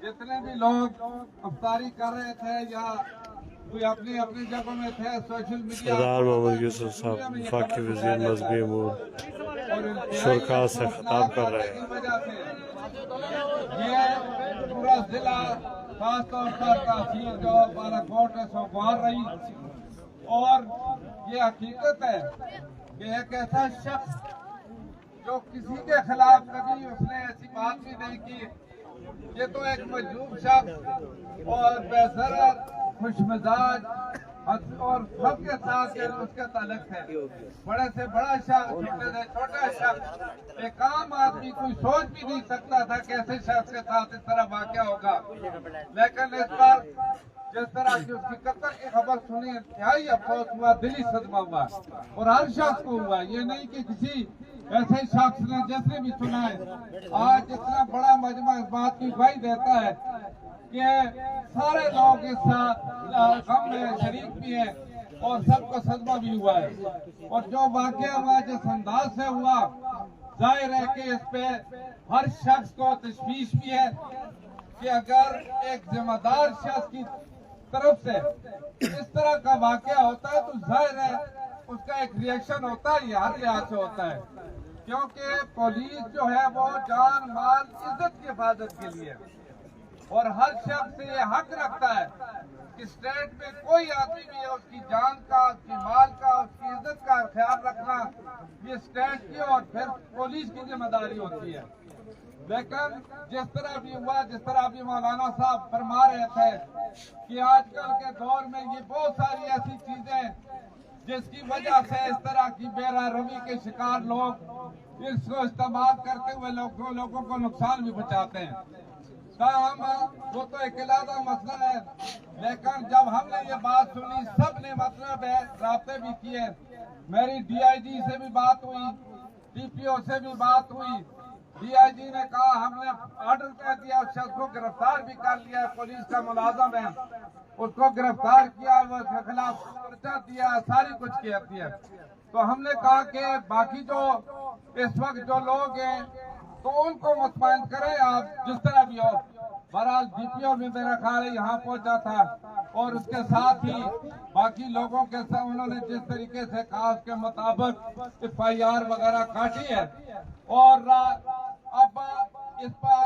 जितने भी लोग अफ्तारी कर रहे थे या कोई अपनी अपनी जगहों में थे, सोशल मीडिया सरदार मोहम्मद यूसुफ साहब वफाकी वज़ीर मज़हबी अमूर शुरका से खिताब कर रहे हैं। ये पूरा जिला खास तौर पर तहसील जो बालाकोट है सोगवार रही, और ये हकीकत है कि एक ऐसा शख्स जो किसी के खिलाफ कभी उसने ऐसी बात भी नहीं की, ये तो एक मजलूम शख्स और बेसरर खुशमिजाज और सबके साथ उसके ताल्लुक है। बड़े से बड़ा शख्स, छोटे से छोटा शख्स, एक आम आदमी कोई सोच भी नहीं सकता था कि ऐसे शख्स के साथ इस तरह वाक़या होगा। लेकिन इस पर जिस तरह की उसकी कत्ल की खबर सुनी, इंतहाई अफसोस हुआ, दिली सदमा हुआ, और हर शख्स को हुआ। ये नहीं कि किसी ऐसे शख्स ने जिसने भी सुना है। आज इतना बड़ा मजमा इस बात की गवाही देता है कि सारे लोग इस गम में शरीक भी हैं और सबको सदमा भी हुआ है। और जो वाक़या हुआ जिस अंदाज से हुआ, जाहिर है कि इस पे हर शख्स को तशवीश भी है कि अगर एक जिम्मेदार शख्स की तरफ से इस तरह का वाक़या होता है तो जाहिर है उसका एक रिएक्शन होता है, हर लिहाज से होता है। क्योंकि पुलिस जो है वो जान माल इज्जत की हिफाजत के लिए, और हर शख्स से ये हक रखता है कि स्टेट में कोई आदमी भी है, उसकी जान का, उसकी माल का, उसकी इज्जत का ख्याल रखना ये स्टेट की और फिर पुलिस की जिम्मेदारी होती है। लेकिन जिस तरह भी हुआ, जिस तरह भी मौलाना साहब फरमा रहे थे कि आजकल के दौर में ये बहुत सारी ऐसी चीजें जिसकी वजह से इस तरह की बेरहमी के शिकार लोग इसको इस्तेमाल करते हुए लोगों को नुकसान भी पहुंचाते हैं। वो तो एक अलग मसला है, लेकिन जब हमने ये बात सुनी, सब ने मतलब है राब्ते भी किए। मेरी DIG से भी बात हुई, TPO से भी बात हुई। DIG ने कहा हमने ऑर्डर कर दिया, उस शख्स को गिरफ्तार भी कर लिया, पुलिस का मुलाजम है, उसको गिरफ्तार किया, उसके खिलाफ पर्चा दिया, सारी कुछ किया दिया। तो हमने कहा कि बाकी जो इस वक्त जो लोग हैं तो उनको मुतमईन करें आप, जिस तरह भी हो। बहरहाल DPO भी मेरा ख्याल है यहाँ पहुंचा था, और उसके साथ ही बाकी लोगों के साथ उन्होंने जिस तरीके से कहा उसके मुताबिक FIR वगैरह काटी है। और अब इस पर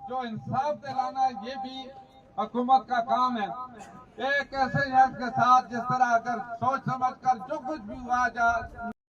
जो इंसाफ दिलाना है ये भी हुकूमत का काम है। एक ऐसे शख्स के साथ जिस तरह अगर सोच समझ कर जो कुछ भी हुआ